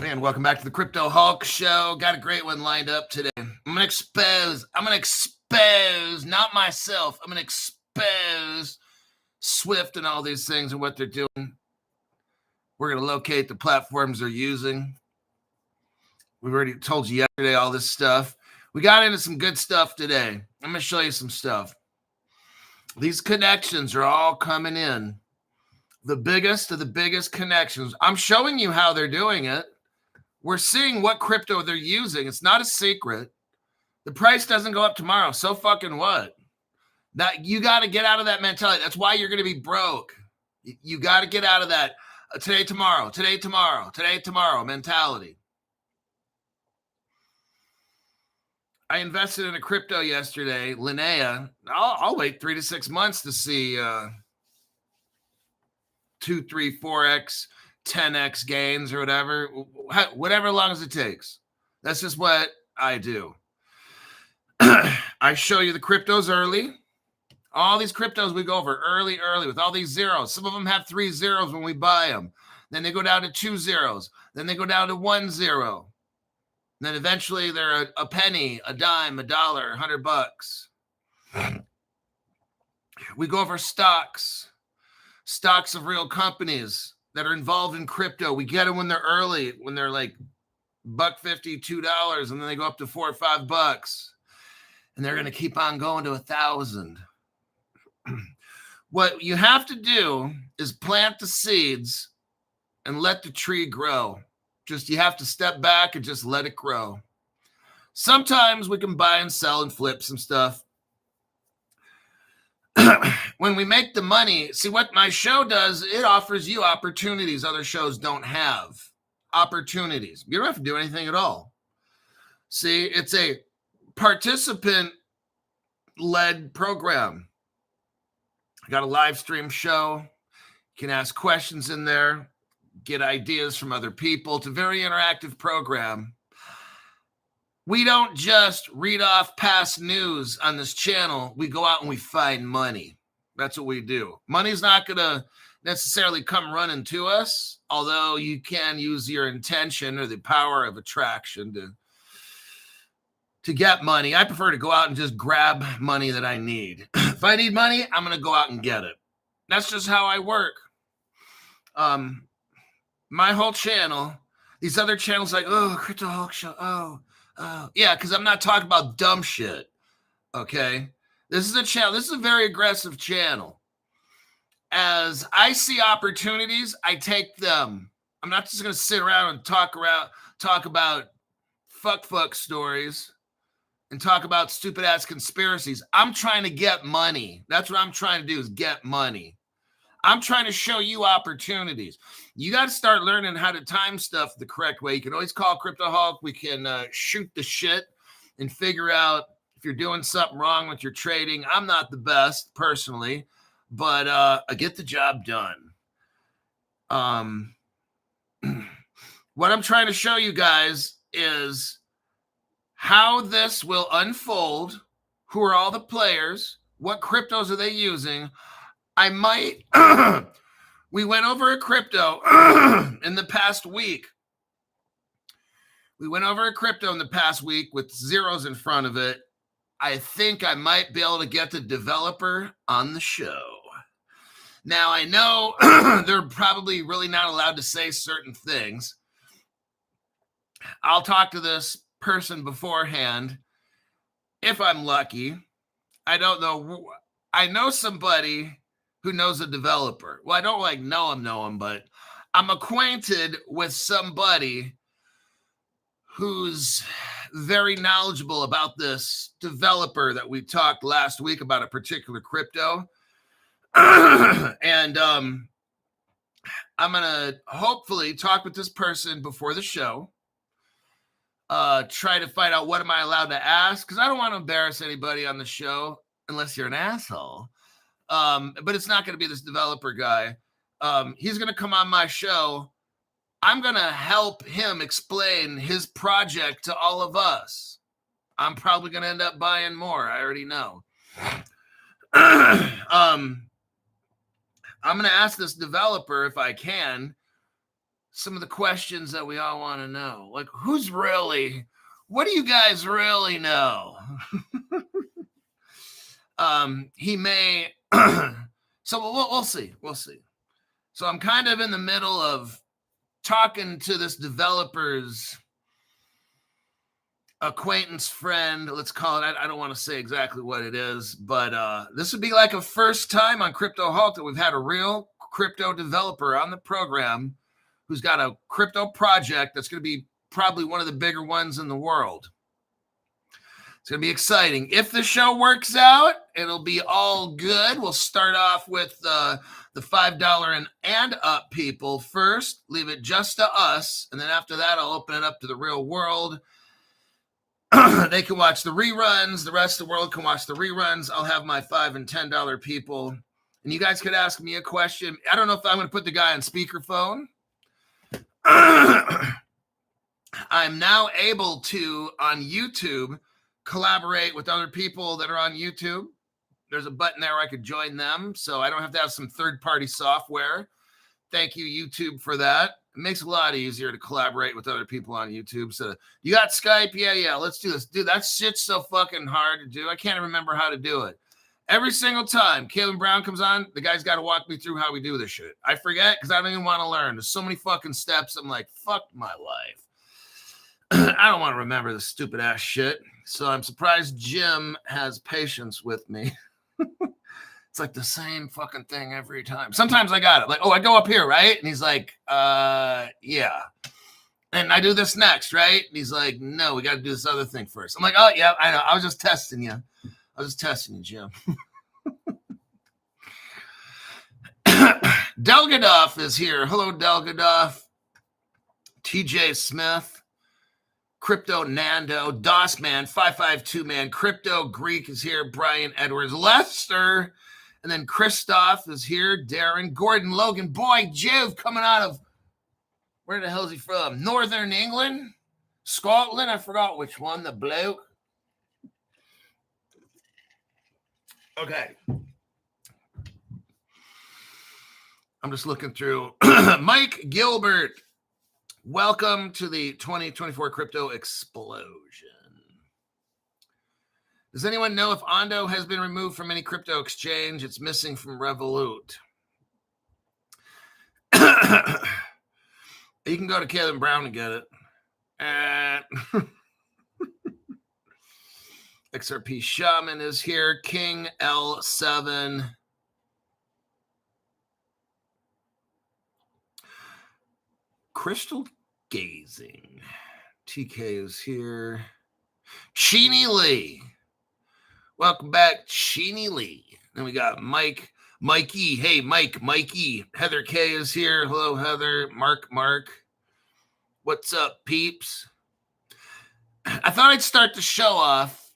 And welcome back to the Crypto Hulk Show. Got a great one lined up today. I'm going to expose, not myself, I'm going to expose Swift and all these things and what they're doing. We're going to locate the platforms they're using. We've already told you yesterday all this stuff. We got into some good stuff today. I'm going to show you some stuff. These connections are all coming in. The biggest of the biggest connections. I'm showing you how they're doing it. We're seeing what crypto they're using. It's not a secret. The price doesn't go up tomorrow. So fucking what? That you got to get out of that mentality. That's why you're going to be broke. You got to get out of that today, tomorrow mentality. I invested in a crypto yesterday, Linnea. I'll wait 3 to 6 months to see 2, 3, 4x, 10x gains or whatever long as it takes. That's just what I do. I show you the cryptos early. All these cryptos we go over early with all these zeros. Some of them have 3 zeros when we buy them. Then they go down to 2 zeros. Then they go down to 1 zero. And then eventually they're a penny, a dime, $1, $100. We go over stocks of real companies that are involved in crypto. We get them when they're early, when they're like $1.50, $2, and then they go up to $4 or $5, and they're going to keep on going to 1,000. What you have to do is plant the seeds and let the tree grow. You have to step back and just let it grow. Sometimes we can buy and sell and flip some stuff. When we make the money, see what my show does, it offers you opportunities other shows don't have. Opportunities. You don't have to do anything at all. See, it's a participant-led program. I got a live stream show. You can ask questions in there, get ideas from other people. It's a very interactive program. We don't just read off past news on this channel. We go out and we find money. That's what we do. Money's not going to necessarily come running to us, although you can use your intention or the power of attraction to get money. I prefer to go out and just grab money that I need. If I need money, I'm going to go out and get it. That's just how I work. My whole channel, these other channels like, oh, Crypto Hulk Show, yeah, because I'm not talking about dumb shit, okay? This is a channel. This is a very aggressive channel. As I see opportunities, I take them. I'm not just going to sit around and talk about fuck stories and talk about stupid-ass conspiracies. I'm trying to get money. That's what I'm trying to do is get money. I'm trying to show you opportunities. You got to start learning how to time stuff the correct way. You can always call Crypto Hulk. We can shoot the shit and figure out if you're doing something wrong with your trading. I'm not the best personally, but I get the job done. What I'm trying to show you guys is how this will unfold. Who are all the players? What cryptos are they using? We went over a crypto in the past week. With zeros in front of it. I think I might be able to get the developer on the show. Now, I know they're probably really not allowed to say certain things. I'll talk to this person beforehand if I'm lucky. I don't know. I know somebody who knows a developer. Well, I don't know him, but I'm acquainted with somebody who's very knowledgeable about this developer that we talked last week about a particular crypto. And I'm going to hopefully talk with this person before the show. Try to find out what am I allowed to ask, because I don't want to embarrass anybody on the show unless you're an asshole. But it's not going to be this developer guy. He's going to come on my show. I'm going to help him explain his project to all of us. I'm probably going to end up buying more. I already know. I'm going to ask this developer if I can some of the questions that we all want to know. Like, what do you guys really know? He may, so we'll see. We'll see. So I'm kind of in the middle of talking to this developer's acquaintance friend, let's call it. I don't want to say exactly what it is, but this would be like a first time on Crypto Hulk that we've had a real crypto developer on the program who's got a crypto project that's going to be probably one of the bigger ones in the world. It's going to be exciting. If the show works out, it'll be all good. We'll start off with the $5 and up people first, leave it just to us, and then after that, I'll open it up to the real world. They can watch the reruns. The rest of the world can watch the reruns. I'll have my $5 and $10 people. And you guys could ask me a question. I don't know if I'm going to put the guy on speakerphone. I'm now able to, on YouTube, collaborate with other people that are on YouTube. There's a button there where I could join them, so I don't have to have some third-party software. Thank you, YouTube, for that. It makes it a lot easier to collaborate with other people on YouTube. So you got Skype? Yeah, let's do this. Dude, that shit's so fucking hard to do. I can't remember how to do it. Every single time Caleb Brown comes on, the guy's got to walk me through how we do this shit. I forget because I don't even want to learn. There's so many fucking steps. I'm like, fuck my life. I don't want to remember this stupid ass shit. So I'm surprised Jim has patience with me. It's like the same fucking thing every time. Sometimes I got it. Like, oh, I go up here, right? And he's like, yeah. And I do this next, right? And he's like, no, we got to do this other thing first. I'm like, oh, yeah, I know. I was just testing you. Jim. Delgadoff is here. Hello, Delgadoff. TJ Smith. Crypto Nando. DOS Man. 552 Man. Crypto Greek is here. Brian Edwards. Lester. And then Christoph is here. Darren. Gordon Logan. Boy, Jiv coming out of, where the hell is he from? Northern England? Scotland? I forgot which one. The bloke. Okay. I'm just looking through. Mike Gilbert. Welcome to the 2024 Crypto Explosion. Does anyone know if Ando has been removed from any crypto exchange? It's missing from Revolut. You can go to Caleb Brown and get it. XRP Shaman is here. King L7. Crystal Gazing. TK is here. Sheeny Lee. Welcome back, Sheeny Lee. Then we got Mikey. Hey, Mikey. Heather K is here. Hello, Heather. Mark. What's up, peeps? I thought I'd start the show off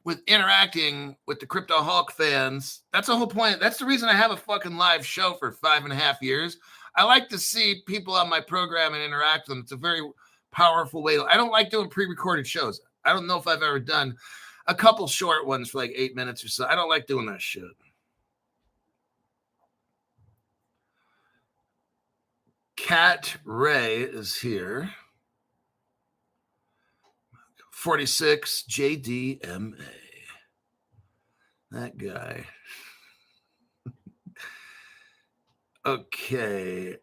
with interacting with the Crypto Hulk fans. That's the whole point. That's the reason I have a fucking live show for 5.5 years. I like to see people on my program and interact with them. It's a very powerful way. I don't like doing pre-recorded shows. I don't know if I've ever done a couple short ones for like 8 minutes or so. I don't like doing that shit. Cat Ray is here. 46 JDMA. That guy. Okay.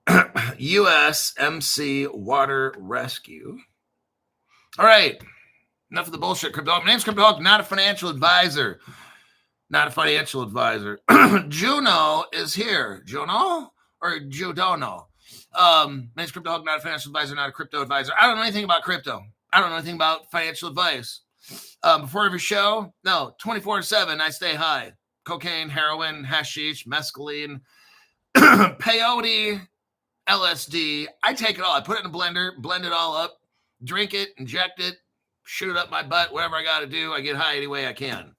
USMC Water Rescue. All right. Enough of the bullshit, Crypto. My name's Crypto Hulk, not a financial advisor. Juno is here. Juno or Judono? My name's Crypto Hulk, not a financial advisor, not a crypto advisor. I don't know anything about crypto. I don't know anything about financial advice. Before every show, no, 24/7, I stay high. Cocaine, heroin, hashish, mescaline, peyote, LSD. I take it all. I put it in a blender, blend it all up, drink it, inject it, shoot it up my butt, whatever I got to do. I get high any way I can.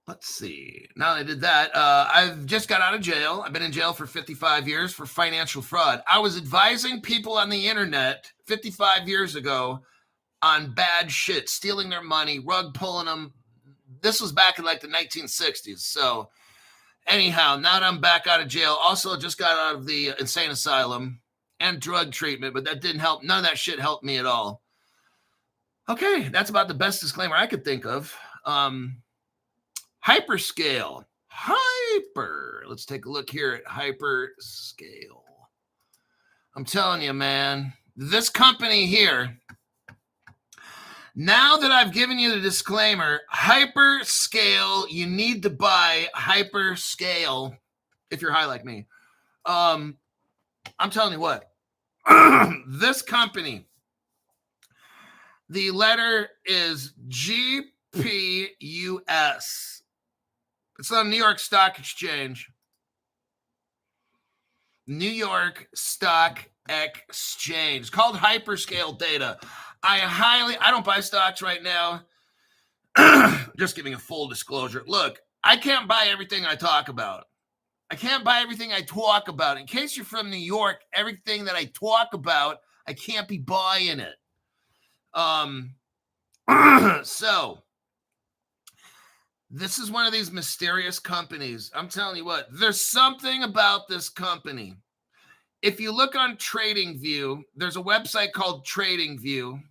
Let's see. Now that I did that, I've just got out of jail. I've been in jail for 55 years for financial fraud. I was advising people on the internet 55 years ago on bad shit, stealing their money, rug pulling them. this was back in like the 1960s. So anyhow, now that I'm back out of jail, also just got out of the insane asylum and drug treatment, but that didn't help. None of that shit helped me at all. Okay, that's about the best disclaimer I could think of. Hyperscale. Let's take a look here at Hyperscale. I'm telling you, man, this company here, now that I've given you the disclaimer, Hyperscale, you need to buy Hyperscale if you're high like me. I'm telling you what, this company, the letter is GPUS. It's on New York Stock Exchange. New York Stock Exchange. It's called Hyperscale Data. I don't buy stocks right now. Just giving a full disclosure. Look, I can't buy everything I talk about. I can't buy everything I talk about. In case you're from New York, everything that I talk about, I can't be buying it. So this is one of these mysterious companies. I'm telling you what, there's something about this company. If you look on TradingView, there's a website called TradingView.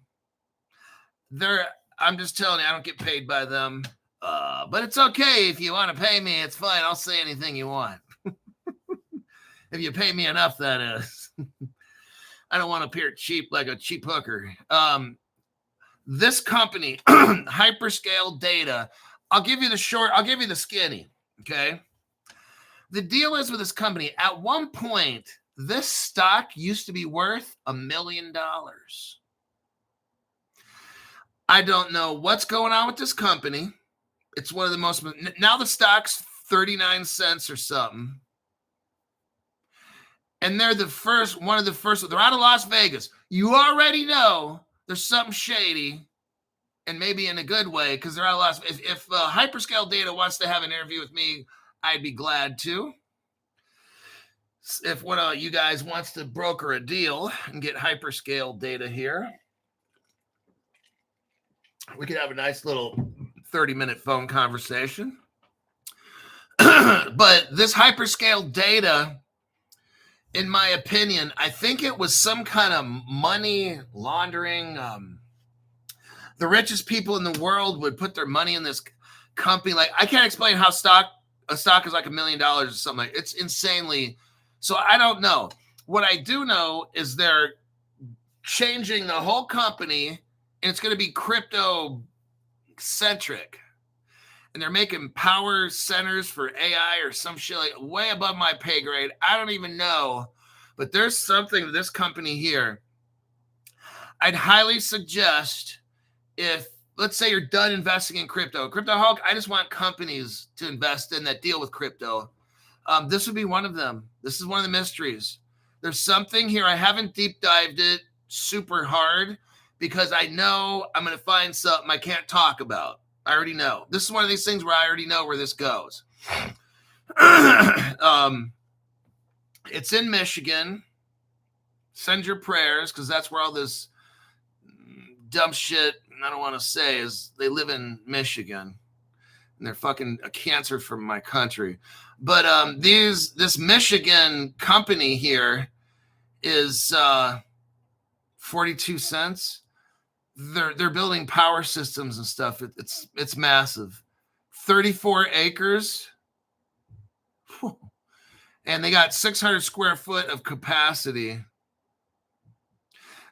I'm just telling you, I don't get paid by them. But it's okay if you want to pay me. It's fine. I'll say anything you want. If you pay me enough, that is. I don't want to appear cheap like a cheap hooker. This company, Hyperscale Data, I'll give you the short, I'll give you the skinny, okay? The deal is with this company, at one point, this stock used to be worth $1 million. I don't know what's going on with this company. It's one of the most, now the stock's 39 cents or something. And they're one of the first, they're out of Las Vegas. You already know there's something shady, and maybe in a good way, because they're out of Las Vegas. If Hyperscale Data wants to have an interview with me, I'd be glad to. If one of you guys wants to broker a deal and get Hyperscale Data here, we could have a nice little 30-minute phone conversation. But this Hyperscale Data, in my opinion, I think it was some kind of money laundering. The richest people in the world would put their money in this company. Like, I can't explain how a stock is like $1 million or something. It's insanely. So I don't know. What I do know is they're changing the whole company, and it's going to be crypto centric. And they're making power centers for AI or some shit, like way above my pay grade. I don't even know. But there's something to this company here. I'd highly suggest, if, let's say, you're done investing in crypto. Crypto Hulk, I just want companies to invest in that deal with crypto. This would be one of them. This is one of the mysteries. There's something here. I haven't deep dived it super hard because I know I'm going to find something I can't talk about. I already know. This is one of these things where I already know where this goes. It's in Michigan. Send your prayers, because that's where all this dumb shit, I don't want to say, is they live in Michigan. And they're fucking a cancer from my country. But this Michigan company here is 42 cents. They're building power systems and stuff. It's massive. 34 acres. Whew. And they got 600 square foot of capacity.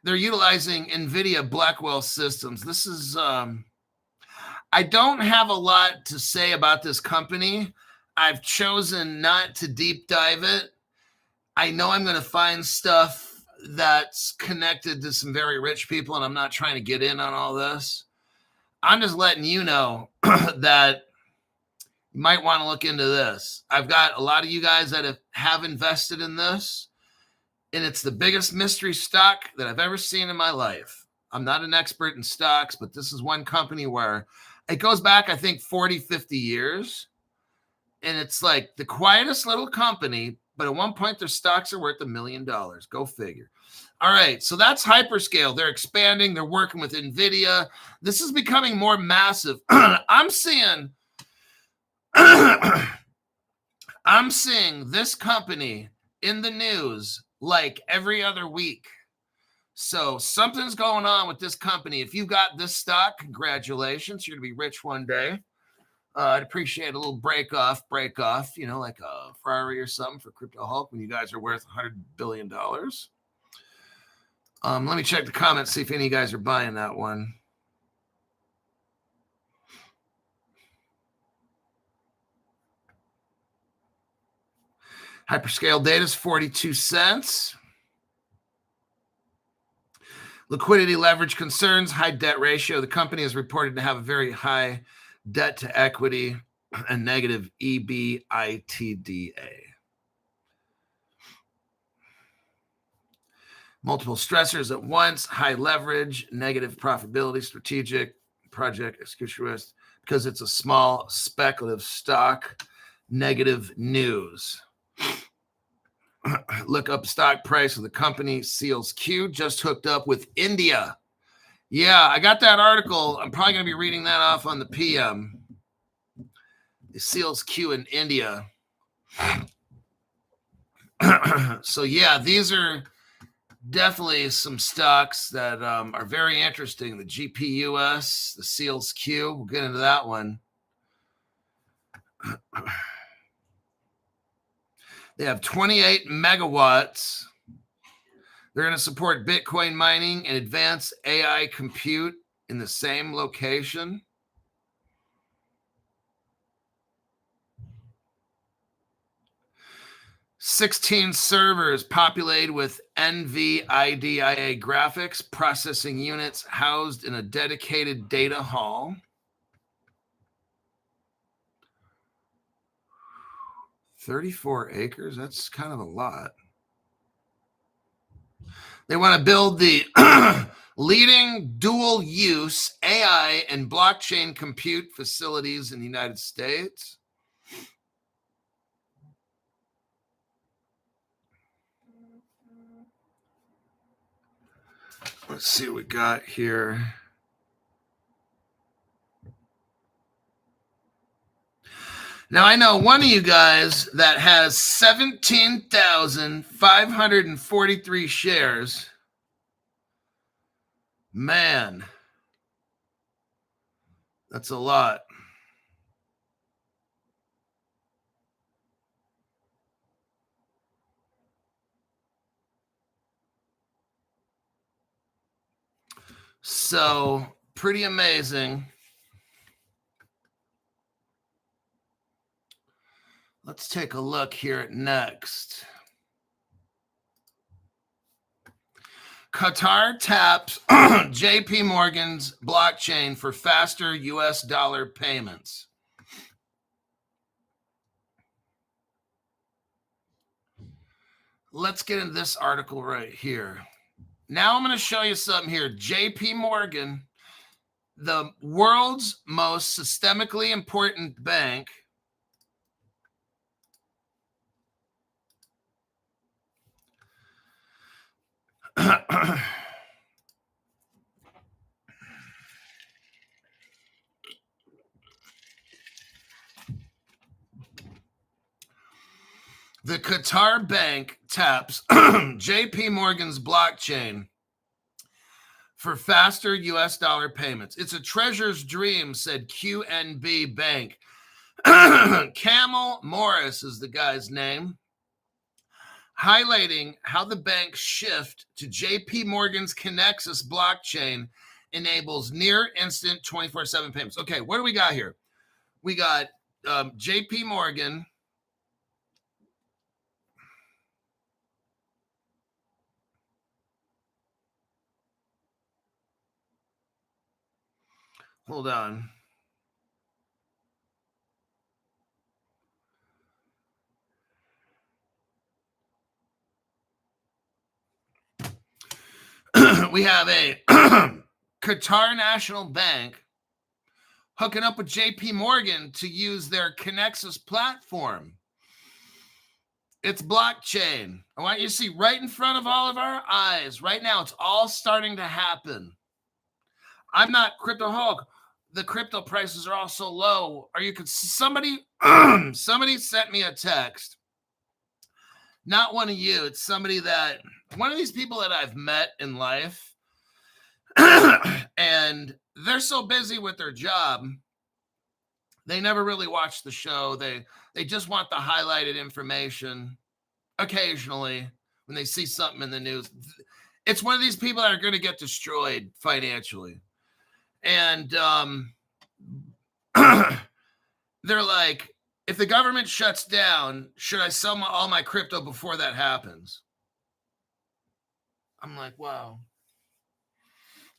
They're utilizing Nvidia Blackwell systems. This is I don't have a lot to say about this company. I've chosen not to deep dive it. I know I'm going to find stuff that's connected to some very rich people, and I'm not trying to get in on all this. I'm just letting you know that you might want to look into this. I've got a lot of you guys that have invested in this, and it's the biggest mystery stock that I've ever seen in my life. I'm not an expert in stocks, but this is one company where it goes back, I think, 40, 50 years. And it's like the quietest little company, But at one point, their stocks are worth $1 million. Go figure. All right, so that's Hyperscale. They're expanding. They're working with Nvidia. This is becoming more massive. I'm seeing this company in the news like every other week. So something's going on with this company. If you got this stock, congratulations. You're going to be rich one day. I'd appreciate a little break off, you know, like a Ferrari or something for Crypto Hulk when you guys are worth $100 billion. Let me check the comments, see if any of you guys are buying that one. Hyperscale data is 42 cents. Liquidity leverage concerns, high debt ratio. The company is reported to have a very high debt to equity and negative EBITDA. Multiple stressors at once, high leverage, negative profitability, strategic, project execution risk, because it's a small speculative stock, negative news. Look up stock price of the company. Seals Q just hooked up with India. Yeah, I got that article. I'm probably going to be reading that off on the PM. The Seals Q in India. So yeah, these are definitely some stocks that are very interesting. The GPUS, the Seals Q. We'll get into that one. They have 28 megawatts. They're going to support Bitcoin mining and advanced AI compute in the same location. "16 servers populated with NVIDIA graphics processing units housed in a dedicated data hall. 34 acres, that's kind of a lot. They want to build the leading dual-use AI and blockchain compute facilities in the United States. Let's see what we got here. Now, I know one of you guys that has 17,543 shares. Man, that's a lot. So, pretty amazing. Let's take a look here at next. Qatar taps JP Morgan's blockchain for faster US dollar payments. Let's get into this article right here. Now I'm going to show you something here. JP Morgan, the world's most systemically important bank, the Qatar bank taps JP Morgan's blockchain for faster US dollar payments. It's a treasurer's dream, said QNB Bank. Camel Morris is the guy's name, highlighting how the bank's shift to JP Morgan's Connexus blockchain enables near instant 24/7 payments. Okay, what do we got here? We got JP Morgan. Hold on. We have a Qatar National Bank hooking up with JP Morgan to use their Connexus platform. It's blockchain. I want you to see right in front of all of our eyes. Right now, it's all starting to happen. I'm not Crypto Hulk. The crypto prices are all so low. Somebody sent me a text. Not one of you. It's one of these people that I've met in life. And they're so busy with their job. They never really watch the show. They just want the highlighted information occasionally when they see something in the news. It's one of these people that are going to get destroyed financially. And they're like, if the government shuts down, should I sell all my crypto before that happens? I'm like, wow.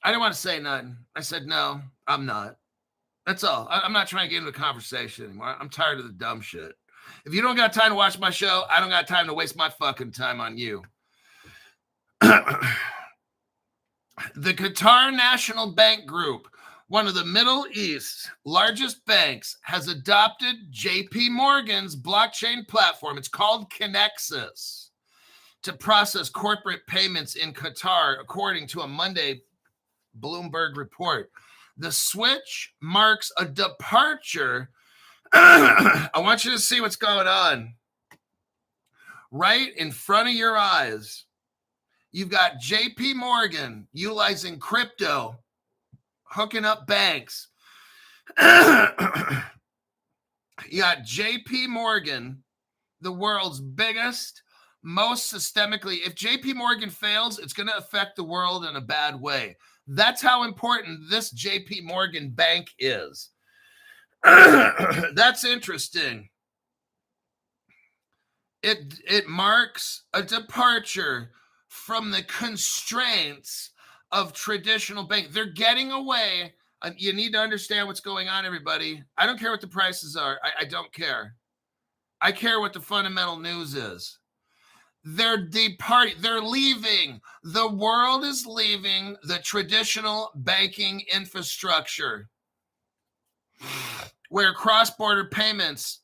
I didn't want to say nothing. I said, no, I'm not. That's all. I'm not trying to get into a conversation anymore. I'm tired of the dumb shit. If you don't got time to watch my show, I don't got time to waste my fucking time on you. The Qatar National Bank Group, one of the Middle East's largest banks, has adopted JP Morgan's blockchain platform. It's called Kinexus to process corporate payments in Qatar, according to a Monday Bloomberg report. The switch marks a departure. I want you to see what's going on. Right in front of your eyes, you've got JP Morgan utilizing crypto, hooking up banks. You got JP Morgan, the world's biggest, most systemically. If JP Morgan fails, it's going to affect the world in a bad way. That's how important this JP Morgan bank is. That's interesting. It marks a departure from the constraints of traditional bank. They're getting away. You need to understand what's going on, everybody. I don't care what the prices are. I don't care. I care what the fundamental news is. They're departing. They're leaving. The world is leaving the traditional banking infrastructure where cross-border payments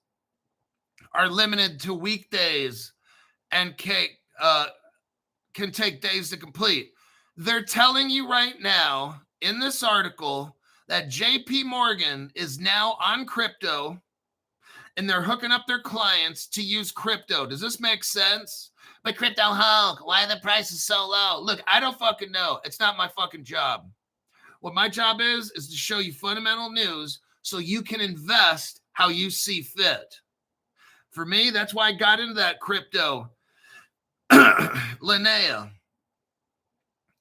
are limited to weekdays and can take days to complete. They're telling you right now in this article that JP Morgan is now on crypto and they're hooking up their clients to use crypto. Does this make sense? But Crypto Hulk, why are the prices so low? Look, I don't fucking know. It's not my fucking job. What my job is to show you fundamental news so you can invest how you see fit. For me, that's why I got into that crypto Linnea.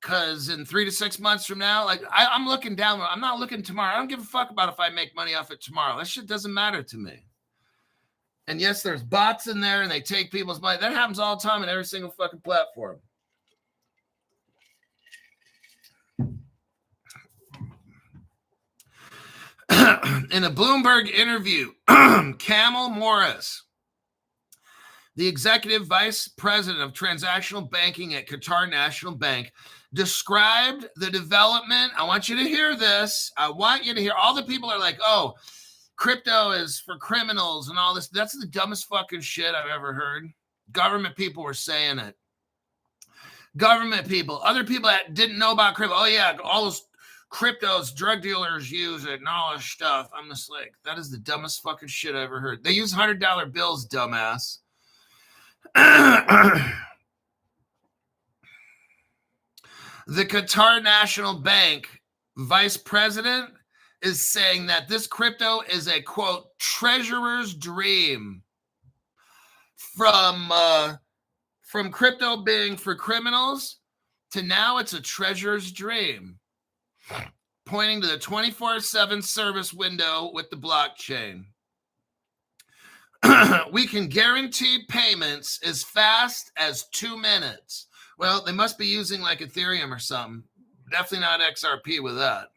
Because in 3 to 6 months from now, like I'm looking down. I'm not looking tomorrow. I don't give a fuck about if I make money off it tomorrow. That shit doesn't matter to me. And yes, there's bots in there and they take people's money. That happens all the time in every single fucking platform. In a Bloomberg interview, Camel Morris, the executive vice president of transactional banking at Qatar National Bank, described the development. I want you to hear this. I want you to hear. All the people are like, oh, crypto is for criminals and all this. That's the dumbest fucking shit I've ever heard. Government people were saying it. Government people, other people that didn't know about crypto. Oh, yeah, all those cryptos, drug dealers use it and all this stuff. I'm just like, that is the dumbest fucking shit I ever heard. They use $100 bills, dumbass. The Qatar National Bank vice president is saying that this crypto is a, quote, treasurer's dream. From crypto being for criminals to now it's a treasurer's dream, pointing to the 24/7 service window with the blockchain. We can guarantee payments as fast as 2 minutes. Well, they must be using like Ethereum or something. Definitely not XRP with that.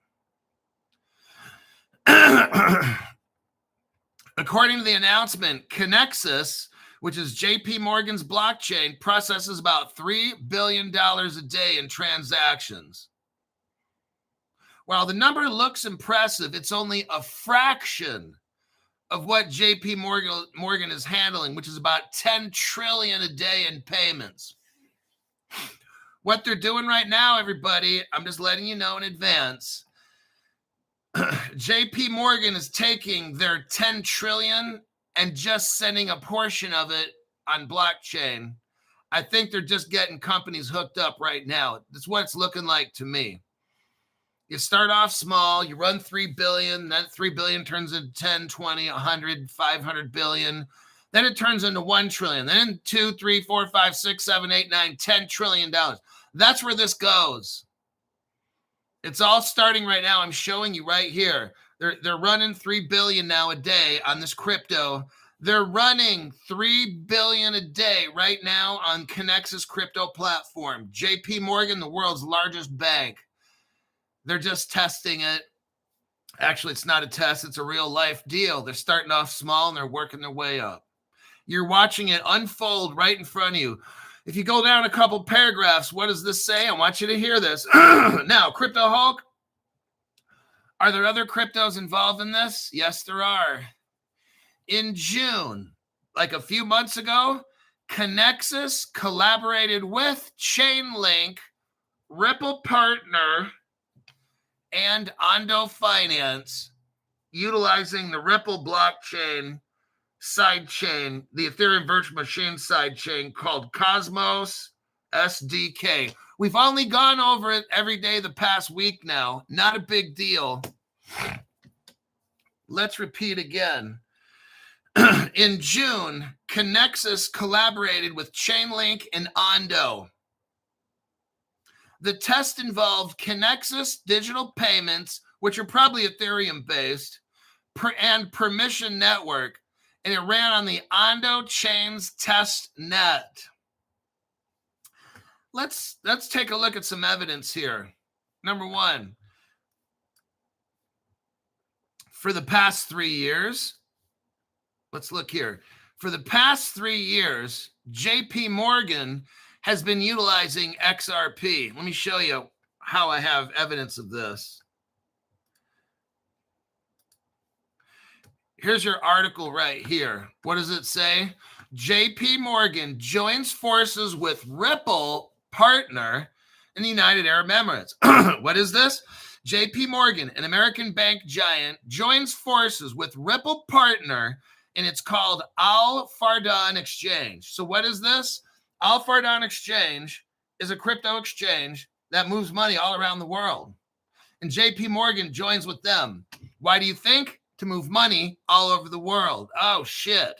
According to the announcement, Kinexus, which is JP Morgan's blockchain, processes about $3 billion a day in transactions. While the number looks impressive, it's only a fraction of what JP Morgan is handling, which is about 10 trillion a day in payments. What they're doing right now, everybody, I'm just letting you know in advance. JP Morgan is taking their 10 trillion and just sending a portion of it on blockchain. I think they're just getting companies hooked up right now. That's what it's looking like to me. You start off small, you run 3 billion, then 3 billion turns into 10, 20, 100, 500 billion. Then it turns into 1 trillion, then 2, 3, 4, 5, 6, 7, 8, 9, 10 trillion dollars. That's where this goes. It's all starting right now. I'm showing you right here. They're running 3 billion now a day on this crypto. They're running 3 billion a day right now on Connexus crypto platform. JP Morgan, the world's largest bank. They're just testing it. Actually, it's not a test. It's a real life deal. They're starting off small and they're working their way up. You're watching it unfold right in front of you. If you go down a couple paragraphs, what does this say? I want you to hear this. Now, Crypto Hulk, are there other cryptos involved in this? Yes, there are. In June, like a few months ago, Connexus collaborated with Chainlink, Ripple Partner, and Ando Finance, utilizing the Ripple blockchain sidechain, the Ethereum virtual machine sidechain called Cosmos SDK. We've only gone over it every day the past week now. Not a big deal. Let's repeat again. In June, Connexus collaborated with Chainlink and Ando. The test involved Connexus digital payments, which are probably Ethereum-based, and permission network, and it ran on the Ando Chains test net. Let's take a look at some evidence here. Number one, for the past 3 years, let's look here. For the past 3 years, JP Morgan has been utilizing XRP. Let me show you how I have evidence of this. Here's your article right here. What does it say? JP Morgan joins forces with Ripple Partner in the United Arab Emirates. What is this? JP Morgan, an American bank giant, joins forces with Ripple Partner, and it's called Al Fardan Exchange. So what is this? Al Fardan Exchange is a crypto exchange that moves money all around the world. And JP Morgan joins with them. Why do you think? To move money all over the world. Oh, shit.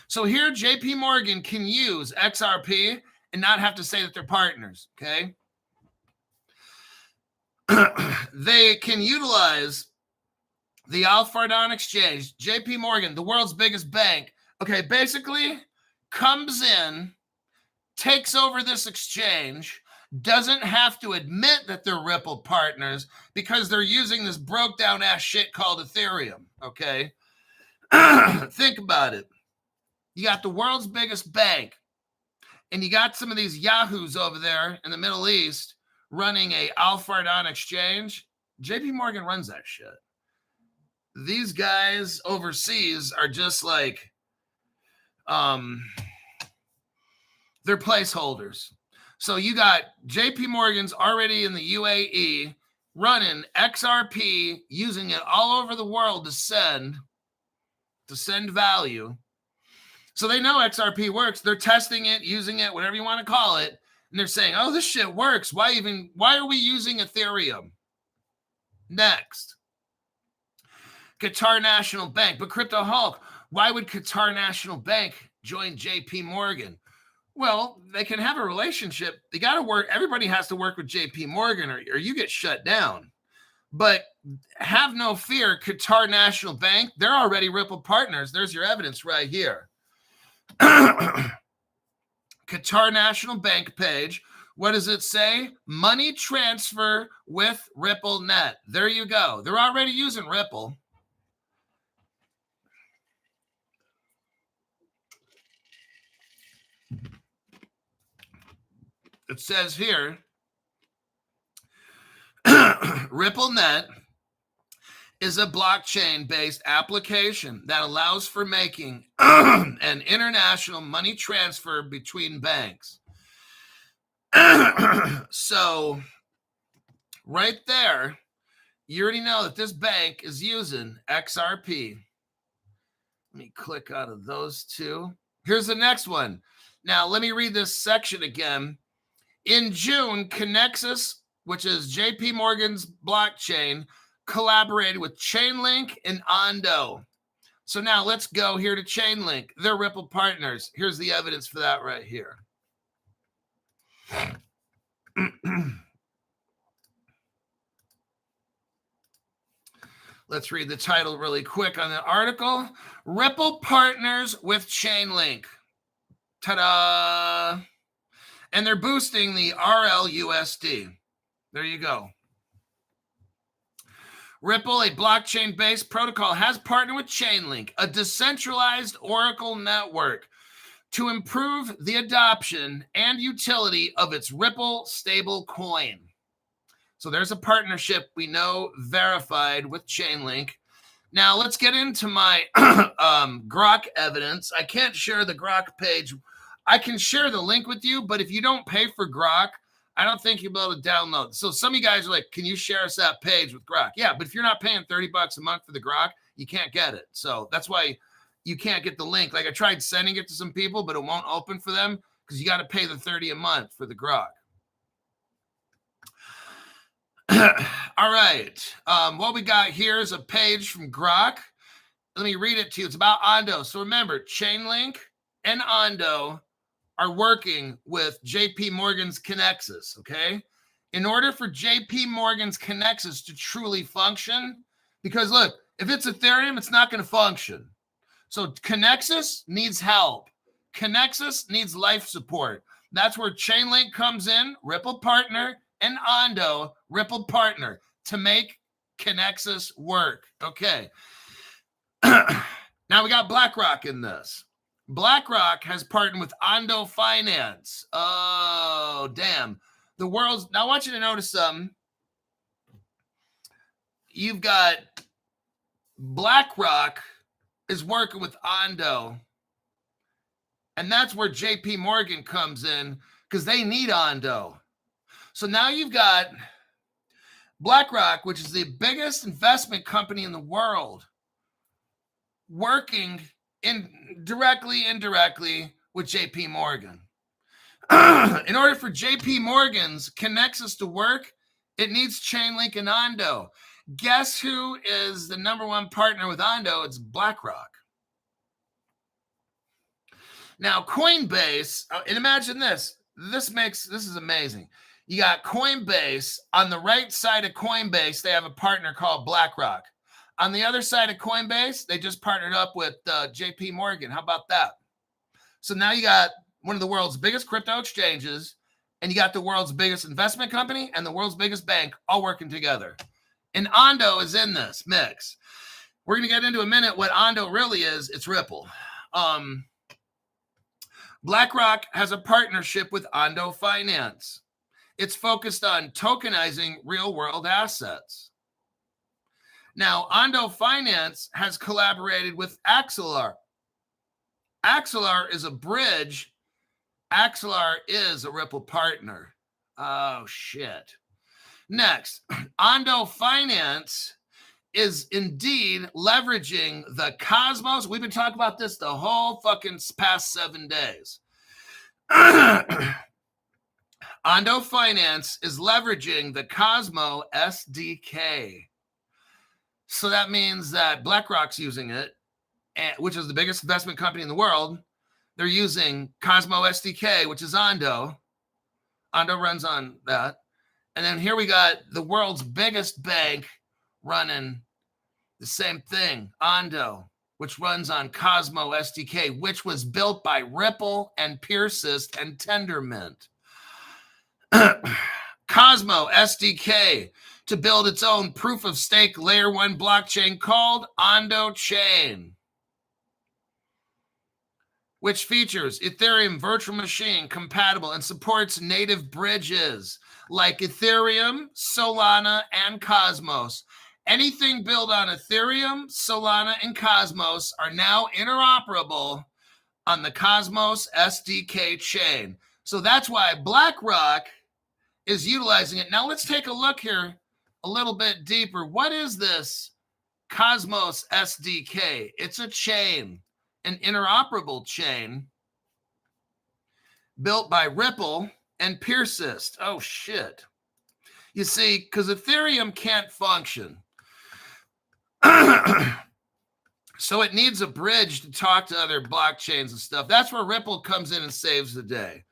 So here JP Morgan can use XRP and not have to say that they're partners, okay? They can utilize the Al Fardan Exchange. JP Morgan, the world's biggest bank, okay, basically comes in, takes over this exchange, doesn't have to admit that they're Ripple partners because they're using this broke down ass shit called Ethereum, okay? Think about it. You got the world's biggest bank, and you got some of these yahoos over there in the Middle East running a Al Fardan exchange. JP Morgan runs that shit. These guys overseas are just like, they're placeholders. So you got JP Morgan's already in the UAE running XRP, using it all over the world to send value. So they know XRP works. They're testing it, using it, whatever you want to call it. And they're saying, oh, this shit works. Why are we using Ethereum? Next. Qatar National Bank. But Crypto Hulk, why would Qatar National Bank join JP Morgan? Well, they can have a relationship. They got to work. Everybody has to work with JP Morgan or you get shut down. But have no fear, Qatar National Bank, they're already Ripple partners. There's your evidence right here. Qatar National Bank page. What does it say? Money transfer with Ripple Net. There you go. They're already using Ripple. It says here, RippleNet is a blockchain-based application that allows for making an international money transfer between banks. So right there, you already know that this bank is using XRP. Let me click out of those two. Here's the next one. Now, let me read this section again. In June, Connexus, which is JP Morgan's blockchain, collaborated with Chainlink and Ando. So now let's go here to Chainlink. They're Ripple partners. Here's the evidence for that right here. Let's read the title really quick on the article. Ripple partners with Chainlink. Ta-da! And they're boosting the RLUSD. There you go. Ripple, a blockchain-based protocol, has partnered with Chainlink, a decentralized Oracle network, to improve the adoption and utility of its Ripple stable coin. So there's a partnership we know verified with Chainlink. Now let's get into my Grok evidence. I can't share the Grok page. I can share the link with you, but if you don't pay for Grok, I don't think you'll be able to download. So some of you guys are like, can you share us that page with Grok? Yeah, but if you're not paying $30 a month for the Grok, you can't get it. So that's why you can't get the link. Like I tried sending it to some people, but it won't open for them because you got to pay the $30 a month for the Grok. All right. What we got here is a page from Grok. Let me read it to you. It's about Ando. So remember, Chainlink and Ando are working with JP Morgan's Connexus, okay? In order for JP Morgan's Connexus to truly function, because look, if it's Ethereum, it's not going to function. So Connexus needs help. Connexus needs life support. That's where Chainlink comes in, Ripple partner, and Ando, Ripple partner, to make Connexus work. Okay. Now we got BlackRock in this. BlackRock has partnered with Ando Finance. Oh, damn. The world's... Now I want you to notice something. You've got BlackRock is working with Ando. And that's where JP Morgan comes in because they need Ando. So now you've got BlackRock, which is the biggest investment company in the world, working indirectly with JP Morgan. In order for JP Morgan's Connexus to work, it needs Chainlink and Ando. Guess who is the number one partner with Ando? It's BlackRock. Now, Coinbase, and imagine this. This is amazing. You got Coinbase. On the right side of Coinbase, they have a partner called BlackRock. On the other side of Coinbase, they just partnered up with JP Morgan. How about that? So now you got one of the world's biggest crypto exchanges, and you got the world's biggest investment company and the world's biggest bank all working together. And Ando is in this mix. We're going to get into a minute what Ando really is. It's Ripple. BlackRock has a partnership with Ando Finance. It's focused on tokenizing real-world assets. Now, Ando Finance has collaborated with Axelar. Axelar is a bridge. Axelar is a Ripple partner. Oh, shit. Next, Ando Finance is indeed leveraging the Cosmos. We've been talking about this the whole fucking past 7 days. Ando Finance is leveraging the Cosmo SDK. So that means that BlackRock's using it, which is the biggest investment company in the world. They're using Cosmo SDK, which is Ando. Ando runs on that. And then here we got the world's biggest bank running the same thing, Ando, which runs on Cosmo SDK, which was built by Ripple and Persist and Tendermint. Cosmo SDK to build its own proof-of-stake layer 1 blockchain called Ando Chain, which features Ethereum virtual machine compatible and supports native bridges like Ethereum, Solana, and Cosmos. anything built on Ethereum, Solana, and Cosmos are now interoperable on the Cosmos SDK chain. So that's why BlackRock is utilizing it. Now let's take a look here a little bit deeper. What is this Cosmos SDK? It's a chain, an interoperable chain built by Ripple and Persist. Oh, shit. You see, because Ethereum can't function. So it needs a bridge to talk to other blockchains and stuff. That's where Ripple comes in and saves the day.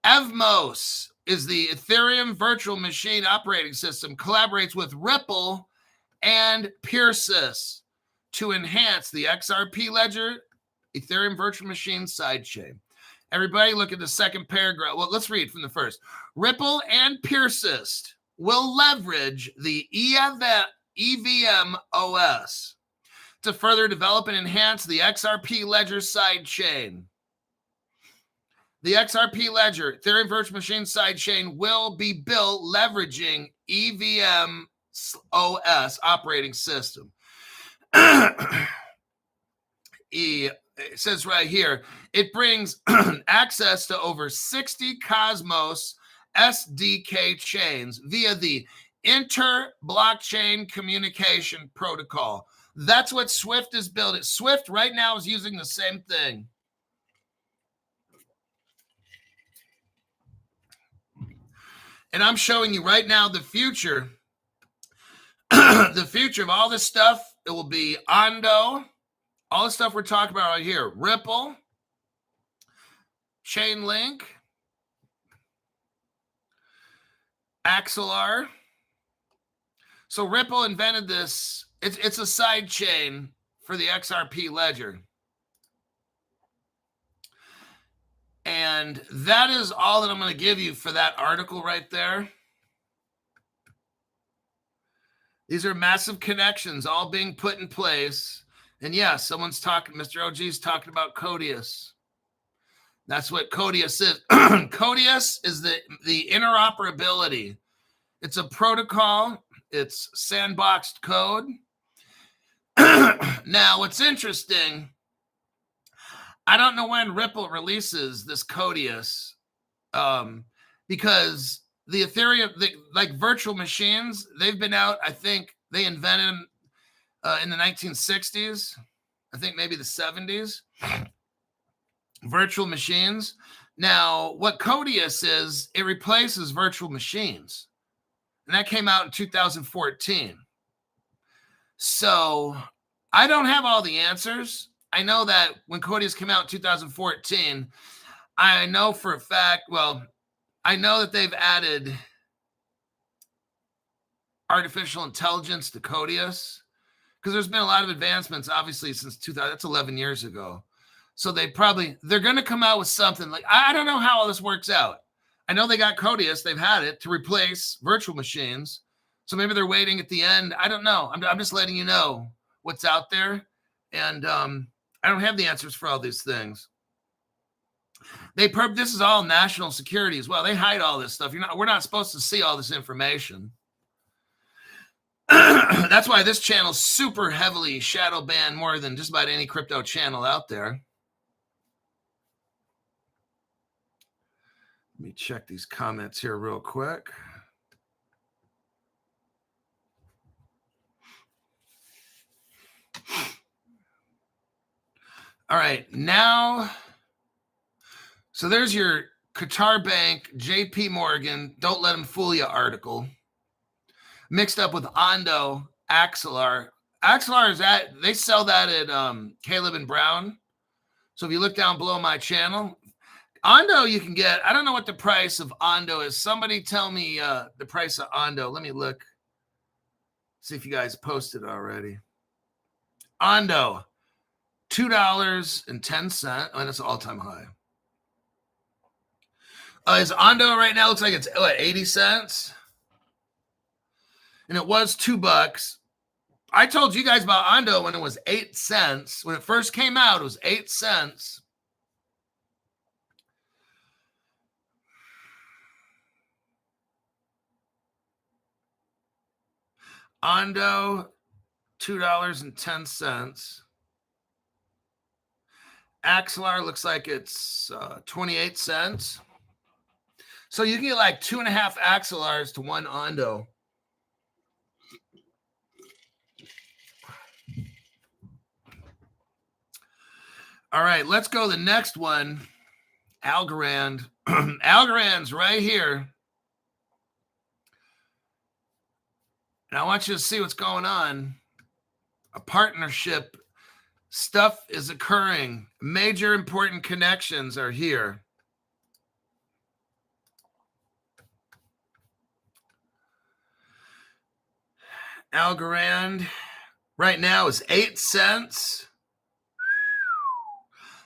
Evmos is the Ethereum virtual machine operating system, collaborates with Ripple and Persist to enhance the XRP ledger Ethereum virtual machine sidechain. Everybody look at the second paragraph. Well, let's read from the first. Ripple and Persist will leverage the EVM OS to further develop and enhance the XRP ledger sidechain. The XRP ledger, Ethereum virtual machine sidechain, will be built leveraging EVM OS operating system. It says right here, it brings access to over 60 Cosmos SDK chains via the inter-blockchain communication protocol. That's what Swift is building. Swift right now is using the same thing. And I'm showing you right now the future. The future of all this stuff, it will be Ando, all the stuff we're talking about right here. Ripple, Chainlink, Axelar. So Ripple invented this. It's a side chain for the XRP ledger. And that is all that I'm going to give you for that article right there. These are massive connections all being put in place. And yeah, someone's talking, Mr. OG's talking about Codius. That's what Codius is. Codius is the interoperability. It's a protocol. It's sandboxed code. Now, what's interesting, I don't know when Ripple releases this Codius, because the Ethereum, like virtual machines, they've been out. I think they invented them in the 1960s. I think maybe the 70s. Virtual machines. Now, what Codius is, it replaces virtual machines. And that came out in 2014. So I don't have all the answers. I know that when Codius came out in 2014, I know for a fact, well, I know that they've added artificial intelligence to Codius because there's been a lot of advancements, obviously, since 2000. That's 11 years ago. So they're going to come out with something like, I don't know how all this works out. I know they got Codius, they've had it to replace virtual machines. So maybe they're waiting at the end. I don't know. I'm just letting you know what's out there. And I don't have the answers for all these things. This is all national security as well. They hide all this stuff. We're not supposed to see all this information. That's why this channel's super heavily shadow banned more than just about any crypto channel out there. Let me check these comments here real quick. All right, now, so there's your Qatar Bank, JP Morgan, don't let them fool you article. Mixed up with Ando, Axelar. Axelar they sell that at Caleb and Brown. So if you look down below my channel, Ando you can get, I don't know what the price of Ando is. Somebody tell me the price of Ando. Let me look. See if you guys posted already. Ando, $2.10. Oh, that's an all-time high. Is Ando right now, looks like it's what, 80 cents? And it was $2. I told you guys about Ando when it was 8 cents. When it first came out, it was 8 cents. Ando, $2.10. Axelar looks like it's 28 cents. So you can get like 2.5 Axelars to 1 Ando. All right, let's go to the next one. Algarand. Algarand's right here. And I want you to see what's going on. A partnership. Stuff is occurring. Major important connections are here. Algarand right now is 8 cents.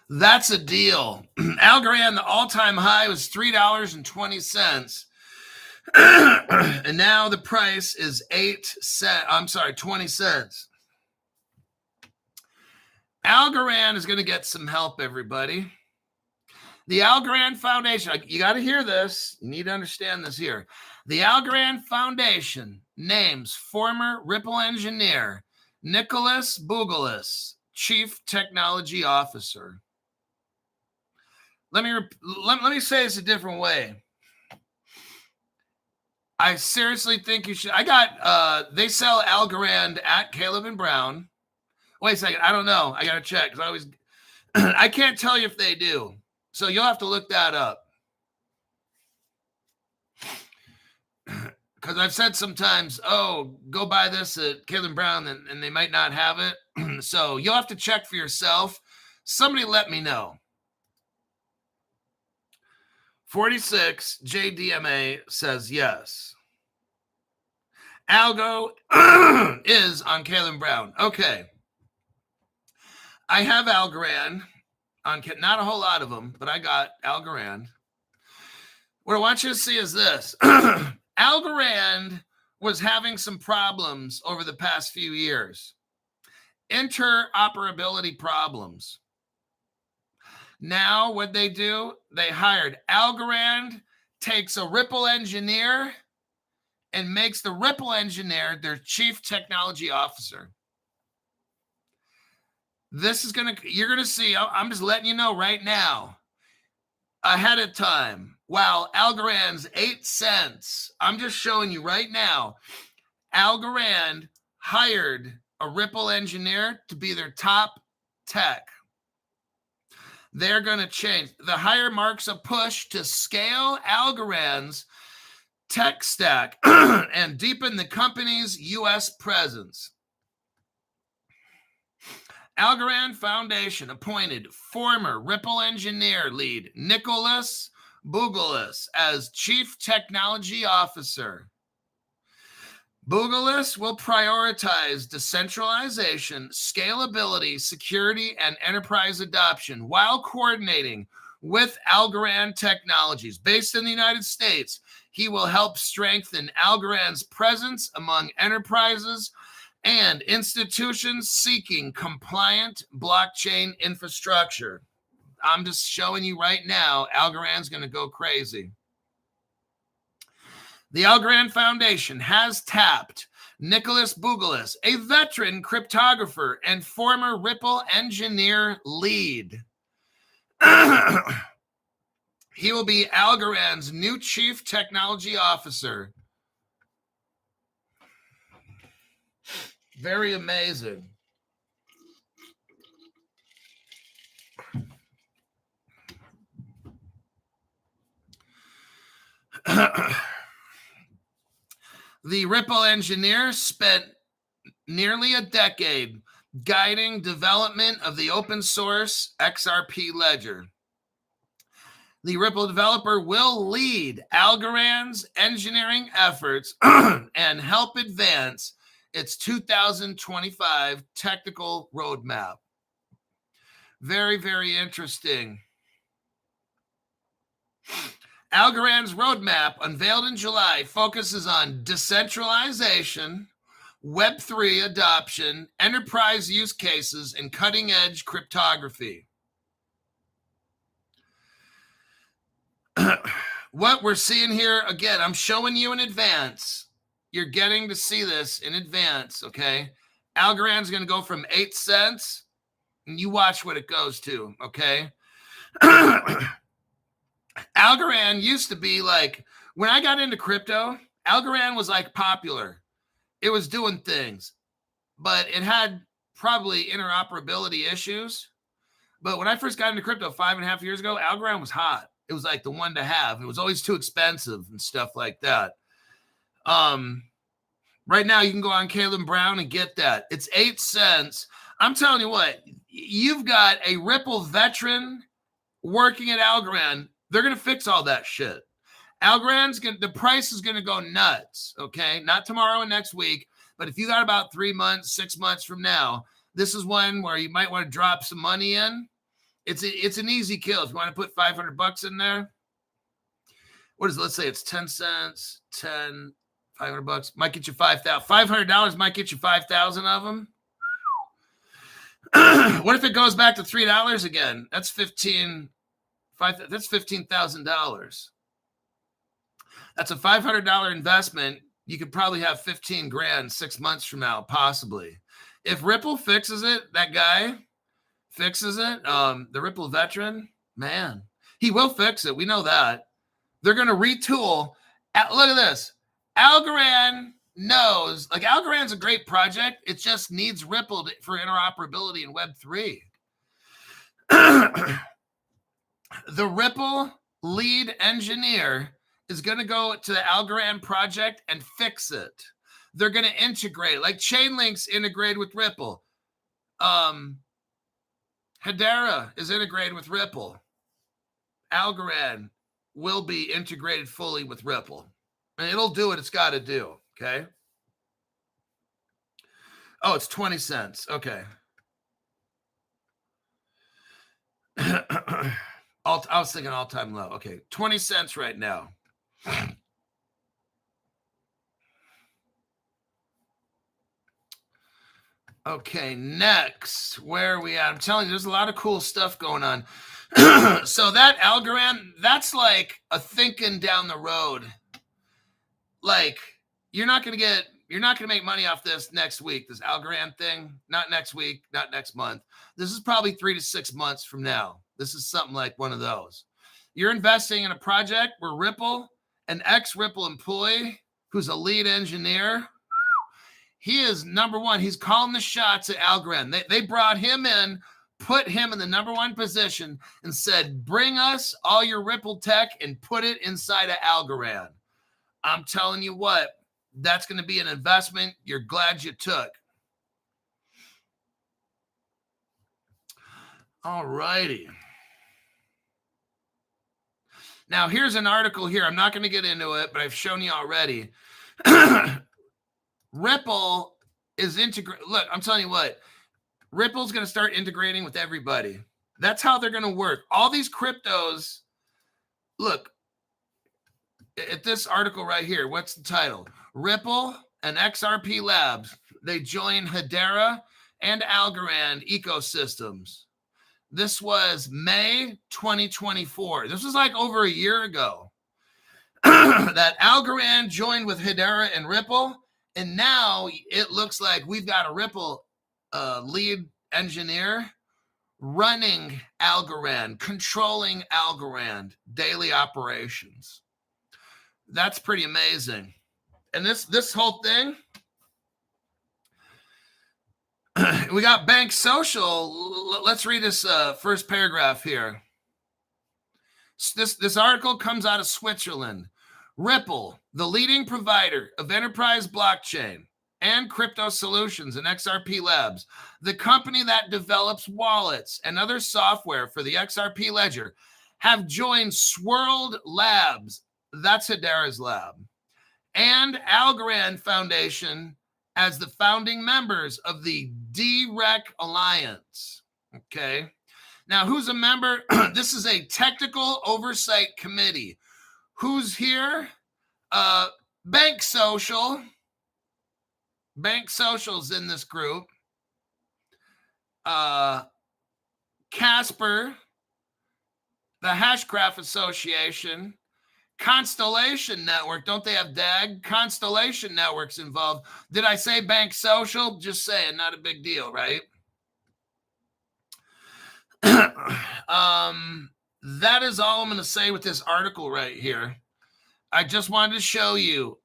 That's a deal. Algarand, the all-time high was $3.20. And now the price is 20 cents. Algarand is going to get some help, everybody. The Algarand Foundation, you got to hear this. You need to understand this here. The Algarand Foundation names former Ripple engineer Nicholas Bougalis Chief Technology Officer. Let me say this a different way. I seriously think you should. They sell Algarand at Caleb and Brown. Wait a second. I don't know. I got to check because I can't tell you if they do. So you'll have to look that up. Because I've said sometimes, oh, go buy this at Caleb and Brown, and they might not have it. So you'll have to check for yourself. Somebody let me know. 46 JDMA says yes. ALGO is on Caleb and Brown. Okay. I have Algarand on, not a whole lot of them, but I got Algarand. What I want you to see is this. Algarand was having some problems over the past few years. Interoperability problems. Now what they do, they hired Algarand, takes a Ripple engineer, and makes the Ripple engineer their chief technology officer. You're going to see, I'm just letting you know right now, ahead of time. Wow, Algarand's 8 cents. I'm just showing you right now. Algarand hired a Ripple engineer to be their top tech. They're going to change. The hire marks a push to scale Algarand's tech stack and deepen the company's U.S. presence. Algarand Foundation appointed former Ripple engineer lead Nicholas Bougalis as Chief Technology Officer. Bougalis will prioritize decentralization, scalability, security, and enterprise adoption while coordinating with Algarand Technologies. Based in the United States, he will help strengthen Algarand's presence among enterprises and institutions seeking compliant blockchain infrastructure. I'm just showing you right now, Algarand's going to go crazy. The Algarand Foundation has tapped Nicholas Bougalis, a veteran cryptographer and former Ripple engineer lead. He will be Algarand's new chief technology officer. Very amazing. The Ripple engineer spent nearly a decade guiding development of the open source XRP ledger. The Ripple developer will lead Algarand's engineering efforts and help advance its 2025 technical roadmap. Very, very interesting. Algarand's roadmap, unveiled in July, focuses on decentralization, Web3 adoption, enterprise use cases, and cutting-edge cryptography. What we're seeing here, again, I'm showing you in advance. you're getting to see this in advance, okay? Algorand's going to go from 8 cents, and you watch what it goes to, okay? Algarand used to be like, when I got into crypto, Algarand was like popular. It was doing things, but it had probably interoperability issues. But when I first got into crypto 5.5 years ago, Algarand was hot. It was like the one to have. It was always too expensive and stuff like that. Right now you can go on Caleb Brown and get that. It's 8 cents. I'm telling you what, you've got a Ripple veteran working at Algarand. They're going to fix all that shit. The price is going to go nuts, okay? Not tomorrow and next week, but if you got about 3 months, 6 months from now, this is one where you might want to drop some money in. It's an easy kill. If you want to put $500 in there, what is it? Let's say it's 10 cents, 10, $500 might get you 5,000. $500 might get you 5,000 of them. What if it goes back to $3 again? That's $15,000. That's a $500 investment. You could probably have 15 grand 6 months from now, possibly. If Ripple fixes it, that guy fixes it, the Ripple veteran, man, he will fix it. We know that. They're going to retool. Look at this. Algarand knows, like, Algorand's a great project. It just needs Ripple for interoperability in Web3. The Ripple lead engineer is going to go to the Algarand project and fix it. They're going to integrate, like Chainlink's integrated with Ripple. Hedera is integrated with Ripple. Algarand will be integrated fully with Ripple. And it'll do what it's got to do, okay? Oh, it's 20 cents. Okay. I was thinking all-time low. Okay, 20 cents right now. Okay, next, where are we at? I'm telling you, there's a lot of cool stuff going on. So that Algarand, that's like a thinking down the road. Like, you're not going to make money off this next week, this Algarand thing. Not next week, not next month. This is probably 3 to 6 months from now. This is something like one of those. You're investing in a project where Ripple, an ex-Ripple employee who's a lead engineer, he is number one. He's calling the shots at Algarand. They brought him in, put him in the number one position, and said, bring us all your Ripple tech and put it inside of Algarand. I'm telling you what, that's going to be an investment you're glad you took. All righty. Now, here's an article here. I'm not going to get into it, but I've shown you already. Ripple is integrating. Look, I'm telling you what, Ripple's going to start integrating with everybody. That's how they're going to work. All these cryptos, look, at this article right here, what's the title? Ripple and XRP Labs, they join Hedera and Algarand ecosystems. This was May 2024. This was like over a year ago. That Algarand joined with Hedera and Ripple. And now it looks like we've got a Ripple lead engineer running Algarand, controlling Algarand daily operations. That's pretty amazing. And this whole thing, we got Bank Social. Let's read this first paragraph here. This article comes out of Switzerland. Ripple, the leading provider of enterprise blockchain and crypto solutions in XRP Labs, the company that develops wallets and other software for the XRP ledger, have joined Swirled Labs, that's Hedera's lab, and Algarand Foundation as the founding members of the DRE Alliance. Okay. Now, who's a member? This is a technical oversight committee. Who's here? Bank Social. Bank Social's in this group. Casper, the Hashcraft Association, Constellation Network, don't they have DAG? Constellation Network's involved. Did I say Bank Social? Just saying, not a big deal, right? That is all I'm going to say with this article right here. I just wanted to show you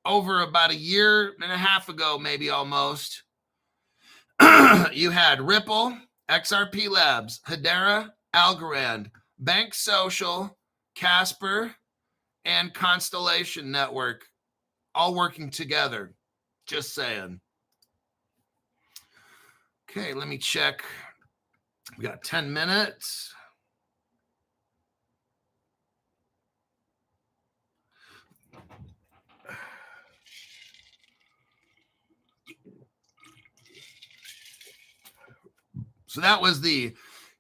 over about a year and a half ago, maybe almost, you had Ripple, XRP Labs, Hedera, Algarand, Bank Social, Casper, and Constellation Network all working together. Just saying. Okay, let me check. We got 10 minutes. So that was the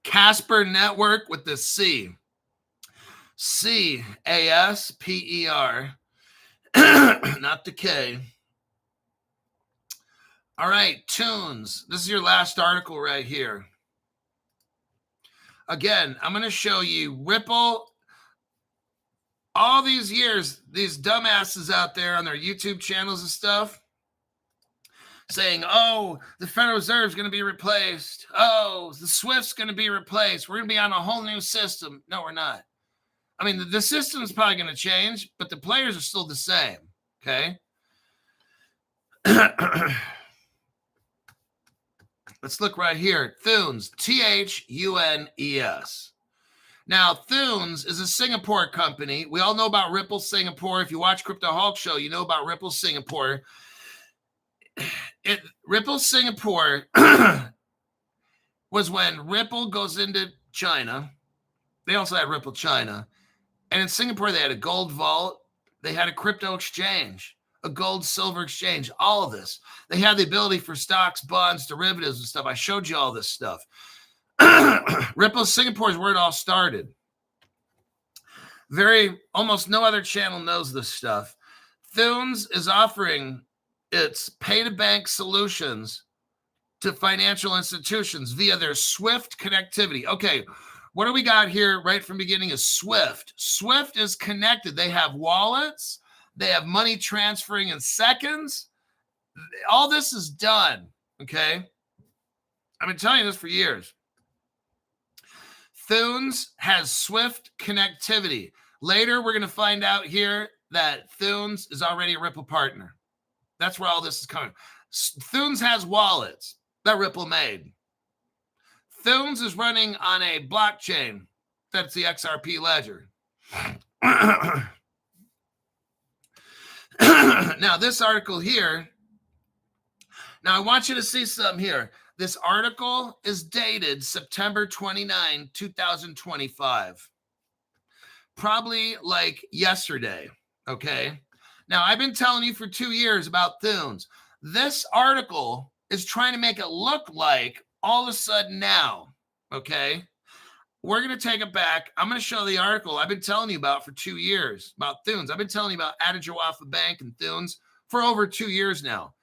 Casper Network with the C. C-A-S-P-E-R. Not the K. All right, Thunes. This is your last article right here. Again, I'm going to show you Ripple. All these years, these dumbasses out there on their YouTube channels and stuff saying, oh, the Federal Reserve is going to be replaced. Oh, the SWIFT's going to be replaced. We're going to be on a whole new system. No, we're not. I mean, the system is probably going to change, but the players are still the same, okay? Let's look right here. Thunes, Thunes. Now, Thunes is a Singapore company. We all know about Ripple Singapore. If you watch Crypto Hulk Show, you know about Ripple Singapore. Ripple Singapore was when Ripple goes into China. They also had Ripple China. And in Singapore, they had a gold vault. They had a crypto exchange, a gold silver exchange, all of this. They had the ability for stocks, bonds, derivatives and stuff. I showed you all this stuff. Ripple Singapore is where it all started. Almost no other channel knows this stuff. Thunes is offering its pay-to-bank solutions to financial institutions via their Swift connectivity. Okay, what do we got here right from the beginning is Swift. Swift is connected. They have wallets. They have money transferring in seconds. All this is done, okay? I've been telling you this for years. Thunes has Swift connectivity. Later, we're going to find out here that Thunes is already a Ripple partner. That's where all this is coming. Thunes has wallets that Ripple made. Thunes is running on a blockchain. That's the XRP ledger. Now, this article here. Now, I want you to see something here. This article is dated September 29, 2025. Probably like yesterday, okay? Now, I've been telling you for 2 years about Thunes. This article is trying to make it look like all of a sudden now, okay? We're going to take it back. I'm going to show the article I've been telling you about for 2 years about Thunes. I've been telling you about Adajawafa Bank and Thunes for over 2 years now.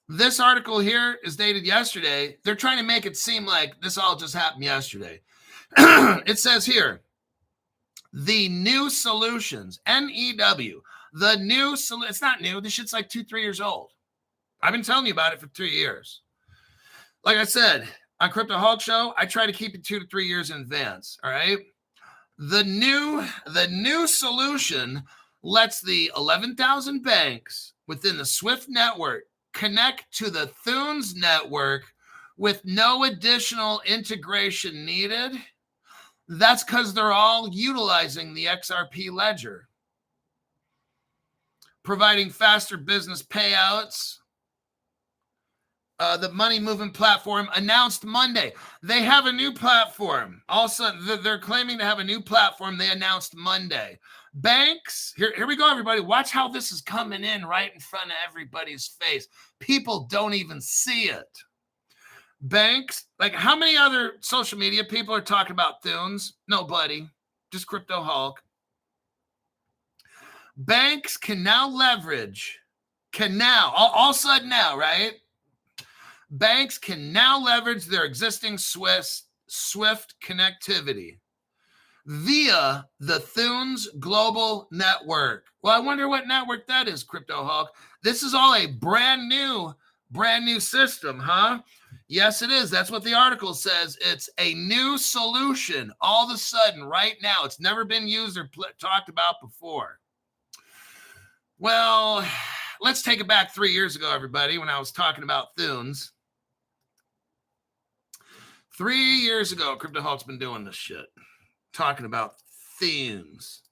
This article here is dated yesterday. They're trying to make it seem like this all just happened yesterday. It says here, the new solutions, NEW, the new solution. It's not new. This shit's like 2-3 years old. I've been telling you about it for 3 years. Like I said, on Crypto Hulk Show, I try to keep it 2 to 3 years in advance, all right? The new solution lets the 11,000 banks within the Swift network connect to the Thunes network with no additional integration needed. That's because they're all utilizing the XRP ledger, providing faster business payouts. The money moving platform announced Monday. They have a new platform. Also, they're claiming to have a new platform they announced Monday. Banks, here we go, everybody. Watch how this is coming in right in front of everybody's face. People don't even see it. Banks, like how many other social media people are talking about Thunes? Nobody. Just Crypto Hulk. Banks can now leverage, all of a sudden now, right? Banks can now leverage their existing Swift connectivity via the Thunes Global Network. Well, I wonder what network that is, Crypto Hawk. This is all a brand new system, huh? Yes, it is. That's what the article says. It's a new solution all of a sudden right now. It's never been used or talked about before. Well, let's take it back 3 years ago, everybody, when I was talking about Thunes. 3 years ago, Crypto Hawk's been doing this shit, talking about Thunes.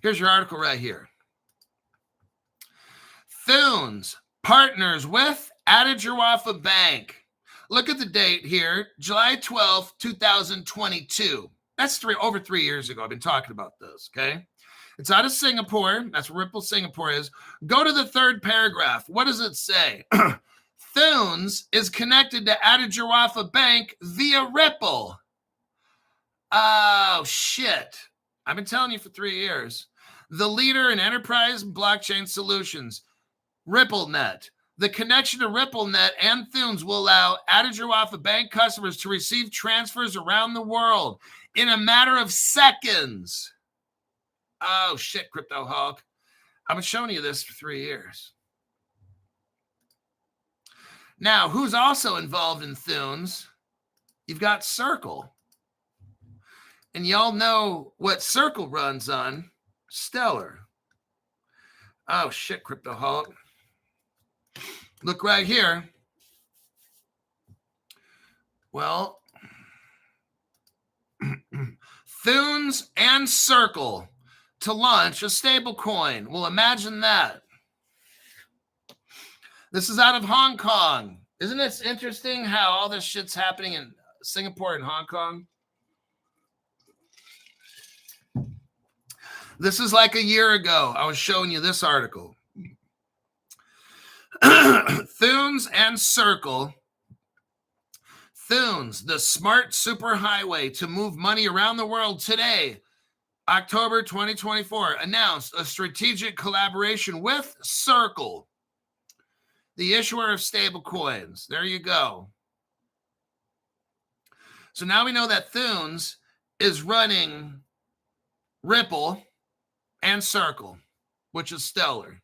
Here's your article right here. Thunes partners with Interoperability Bank. Look at the date here, July 12th, 2022. That's over 3 years ago. I've been talking about this, okay? It's out of Singapore. That's where Ripple Singapore is. Go to the third paragraph. What does it say? Thunes is connected to Interoperability Bank via Ripple. Oh, shit. I've been telling you for 3 years. The leader in enterprise blockchain solutions, RippleNet. The connection to RippleNet and Thunes will allow Interoperability Bank customers to receive transfers around the world in a matter of seconds. Oh, shit, Crypto Hawk. I've been showing you this for 3 years. Now, who's also involved in Thunes? You've got Circle. And y'all know what Circle runs on. Stellar. Oh, shit, Crypto Hawk. Look right here. Well, Thunes and Circle to launch a stablecoin. Well, imagine that. This is out of Hong Kong. Isn't it interesting how all this shit's happening in Singapore and Hong Kong? This is like a year ago. I was showing you this article. Thunes and Circle. Thunes, the smart superhighway to move money around the world today, October 2024, announced a strategic collaboration with Circle, the issuer of stablecoins. There you go. So now we know that Thunes is running Ripple and Circle, which is stellar.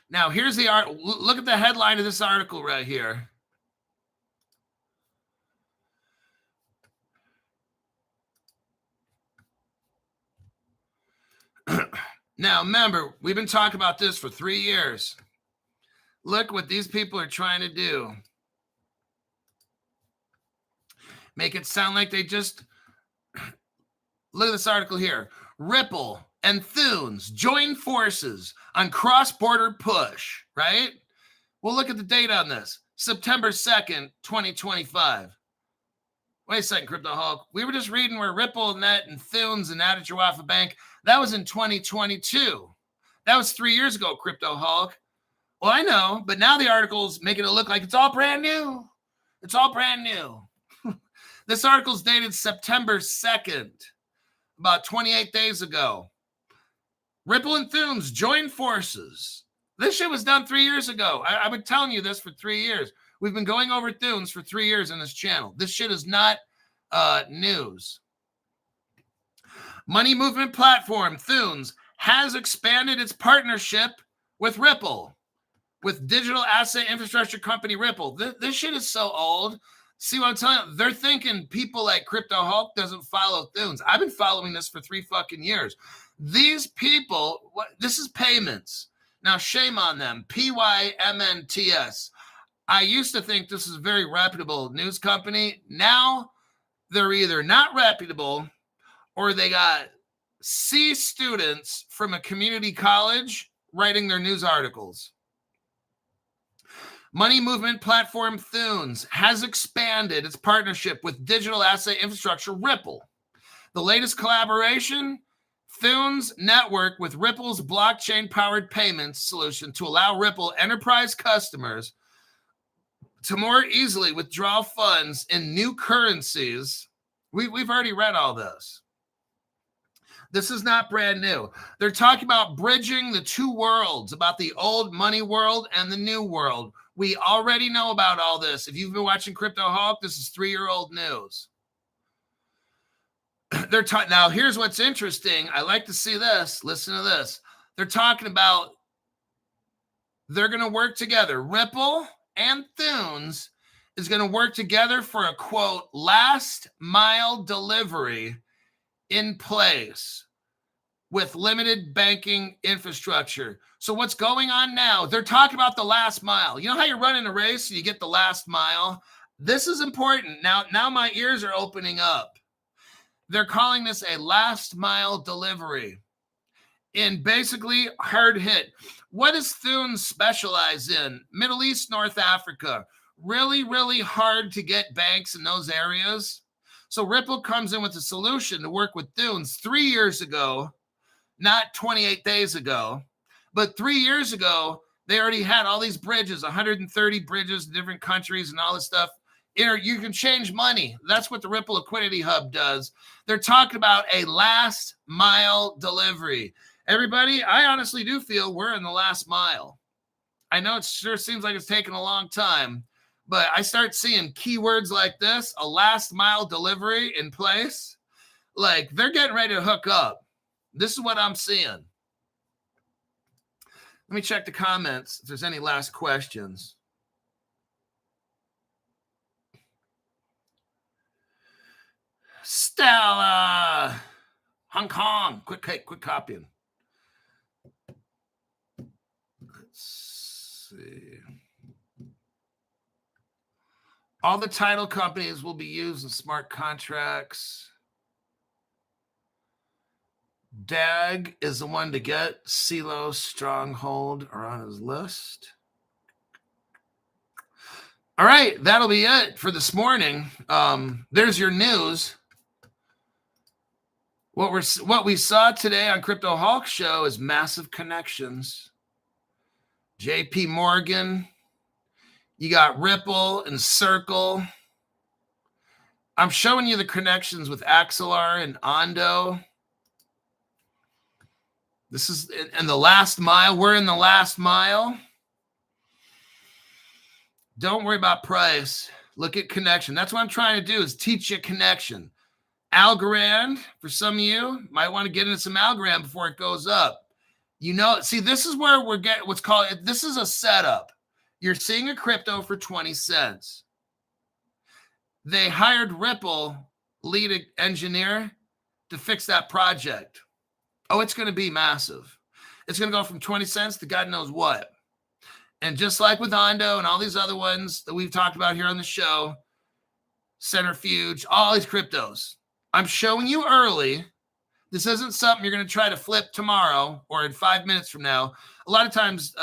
Now, here's the art. Look at the headline of this article right here. Now, remember, we've been talking about this for 3 years. Look what these people are trying to do. Make it sound like they just... Look at this article here. Ripple and Thunes join forces on cross-border push, right? Well, look at the date on this. September 2nd, 2025. Wait a second, Crypto Hulk. We were just reading where RippleNet and Thunes and Interoperability Bank. That was in 2022. That was 3 years ago, Crypto Hulk. Well, I know, but now the article's making it look like it's all brand new. It's all brand new. This article's dated September 2nd, about 28 days ago. Ripple and Thunes join forces. This shit was done 3 years ago. I've been telling you this for 3 years. We've been going over Thunes for 3 years on this channel. This shit is not news. Money movement platform Thunes has expanded its partnership with Ripple, with digital asset infrastructure company Ripple. This shit is so old. See what I'm telling you? They're thinking people like Crypto Hulk doesn't follow Thunes. I've been following this for 3 fucking years. These people, this is payments. Now, shame on them. PYMNTS. I used to think this is a very reputable news company. Now, they're either not reputable or they got C students from a community college writing their news articles. Money movement platform Thunes has expanded its partnership with digital asset infrastructure Ripple. The latest collaboration, Thunes network with Ripple's blockchain-powered payments solution to allow Ripple enterprise customers to more easily withdraw funds in new currencies. We've already read all this. This is not brand new. They're talking about bridging the two worlds, about the old money world and the new world, We already know about all this. If you've been watching Crypto Hulk, this is 3-year-old news. They're talking now. Here's what's interesting. I like to see this. Listen to this. They're talking about they're going to work together. Ripple and Thunes is going to work together for a quote last mile delivery in place with limited banking infrastructure. So what's going on now? They're talking about the last mile. You know how you're running a race and you get the last mile? This is important. Now my ears are opening up. They're calling this a last mile delivery in basically hard hit. What does Thunes specialize in? Middle East, North Africa. Really, really hard to get banks in those areas. So Ripple comes in with a solution to work with Thunes 3 years ago, not 28 days ago, but 3 years ago, they already had all these bridges, 130 bridges in different countries and all this stuff. You can change money. That's what the Ripple Liquidity Hub does. They're talking about a last mile delivery. Everybody, I honestly do feel we're in the last mile. I know it sure seems like it's taken a long time, but I start seeing keywords like this, a last mile delivery in place. Like they're getting ready to hook up. This is what I'm seeing. Let me check the comments if there's any last questions. Stella, Hong Kong, quick copying. Let's see. All the title companies will be used in smart contracts. DAG is the one to get. CeeLo, Stronghold are on his list. All right, that'll be it for this morning. There's your news. What we saw today on Crypto Hulk Show is massive connections. JP Morgan, you got Ripple and Circle. I'm showing you the connections with Axelar and Ando. This is in the last mile. We're in the last mile. Don't worry about price. Look at connection. That's what I'm trying to do is teach you connection. Algarand, for some of you, might want to get into some Algarand before it goes up. You know, see, this is where we're getting what's called, this is a setup. You're seeing a crypto for 20 cents. They hired Ripple lead engineer to fix that project. Oh, it's going to be massive. It's going to go from 20 cents to God knows what. And just like with Ando and all these other ones that we've talked about here on the show, Centrifuge, all these cryptos. I'm showing you early. This isn't something you're going to try to flip tomorrow or in 5 minutes from now. A lot of times,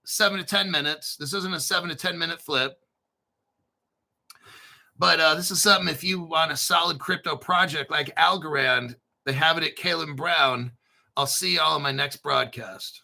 7 to 10 minutes. This isn't a 7 to 10 minute flip. But this is something if you want a solid crypto project like Algarand, they have it at Caleb Brown. I'll see y'all on my next broadcast.